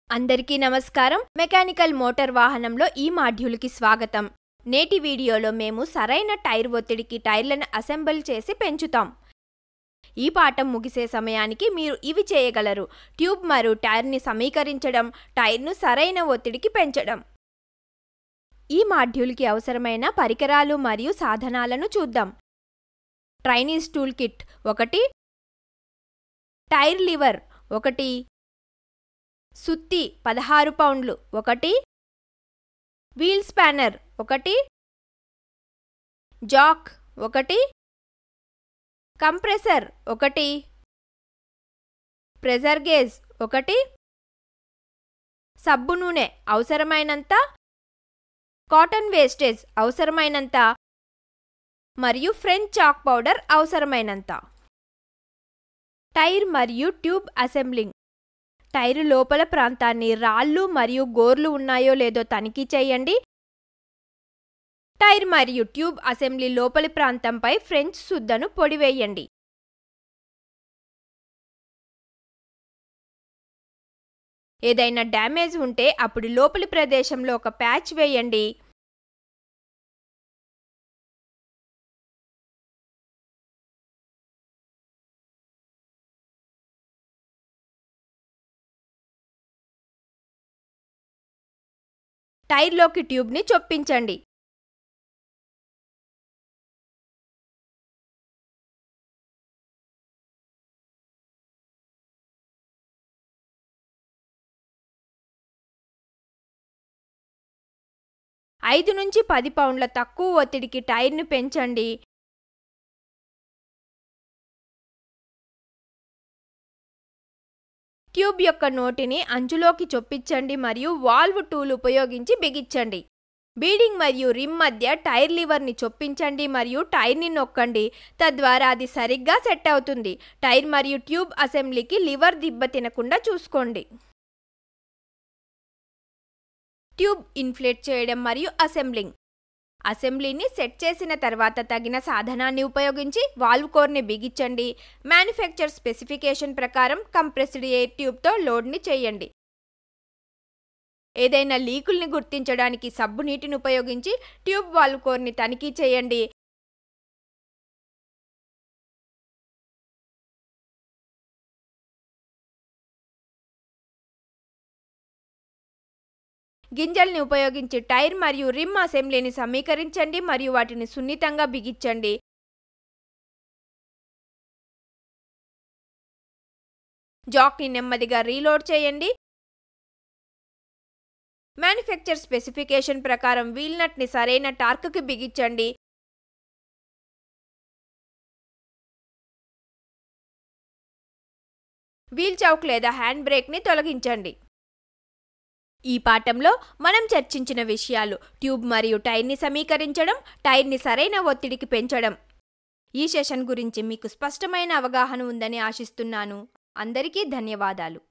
అందరికీ నమస్కారం. Mechanical motor వాహనంలో ఈ మాడ్యూల్కి స్వాగతం. నేటి వీడియోలో మేము సరైన టైర్ ఒత్తిడికి టైర్లను అసెంబుల్ చేసి పెంచుతాం. ఈ పాఠం ముగిసే సమయానికి మీరు ఇవి చేయగలరు: ట్యూబ్ మరియు టైర్ని సమీకరించడం, టైర్ను సరైన ఒత్తిడికి పెంచడం. ఈ మాడ్యూల్కి అవసరమైన పరికరాలు మరియు సాధనాలను చూద్దాం. Trainees tool kit 1, tyre lever 1, సుత్తి 16 పౌండ్లు 1, wheel spanner 1, jack 1, compressor 1, pressure gauge 1, సబ్బు నూనె అవసరమైనంత, కాటన్ వేస్టేజ్ అవసరమైనంత మరియు ఫ్రెంచ్ చాక్ పౌడర్ అవసరమైనంత. టైర్ మరియు ట్యూబ్ అసెంబ్లింగ్. టైరు లోపల ప్రాంతాన్ని రాళ్ళు మరియు గోర్లు ఉన్నాయో లేదో తనిఖీ చేయండి. టైర్ మరియు ట్యూబ్ అసెంబ్లీ లోపలి ప్రాంతంపై ఫ్రెంచ్ సుద్దను పొడివేయండి. ఏదైనా డ్యామేజ్ ఉంటే అప్పుడు లోపలి ప్రదేశంలో ఒక ప్యాచ్ వేయండి. టైర్లోకి ట్యూబ్ని చొప్పించండి. ఐదు నుంచి 10 పౌండ్ల తక్కువ ఒత్తిడికి టైర్ను పెంచండి. ట్యూబ్ యొక్క నోటిని అంచులోకి చొప్పించండి మరియు వాల్వ్ టూల్ ఉపయోగించి బిగించండి. బీడింగ్ మరియు రిమ్ మధ్య టైర్ లివర్ని చొప్పించండి మరియు టైర్ని నొక్కండి. తద్వారా అది సరిగ్గా సెట్ అవుతుంది. టైర్ మరియు ట్యూబ్ అసెంబ్లీకి లివర్ దెబ్బతినకుండా చూసుకోండి. ట్యూబ్ ఇన్ఫ్లేట్ చేయడం మరియు అసెంబ్లింగ్. అసెంబ్లీని సెట్ చేసిన తర్వాత తగిన సాధనాన్ని ఉపయోగించి వాల్వ్ కోర్ని బిగించండి. మ్యానుఫ్యాక్చర్ స్పెసిఫికేషన్ ప్రకారం కంప్రెస్డ్ ఎయిర్ ట్యూబ్తో లోడ్ని చేయండి. ఏదైనా లీకుల్ని గుర్తించడానికి సబ్బు నీటిని ఉపయోగించి ట్యూబ్ వాల్వ్ కోర్ని తనిఖీ చేయండి. గింజల్ని ఉపయోగించి టైర్ మరియు రిమ్ అసెంబ్లీని సమీకరించండి మరియు వాటిని సున్నితంగా బిగించండి. జాక్ని నెమ్మదిగా రీలోడ్ చేయండి. మ్యానుఫ్యాక్చర్ స్పెసిఫికేషన్ ప్రకారం వీల్ నట్ని సరైన టార్క్కి బిగించండి. వీల్ చౌక్ లేదా హ్యాండ్ బ్రేక్ని తొలగించండి. ఈ పాఠంలో మనం చర్చించిన విషయాలు: ట్యూబ్ మరియు టైర్ని సమీకరించడం, టైర్ని సరైన ఒత్తిడికి పెంచడం. ఈ సెషన్ గురించి మీకు స్పష్టమైన అవగాహన ఉందని ఆశిస్తున్నాను. అందరికీ ధన్యవాదాలు.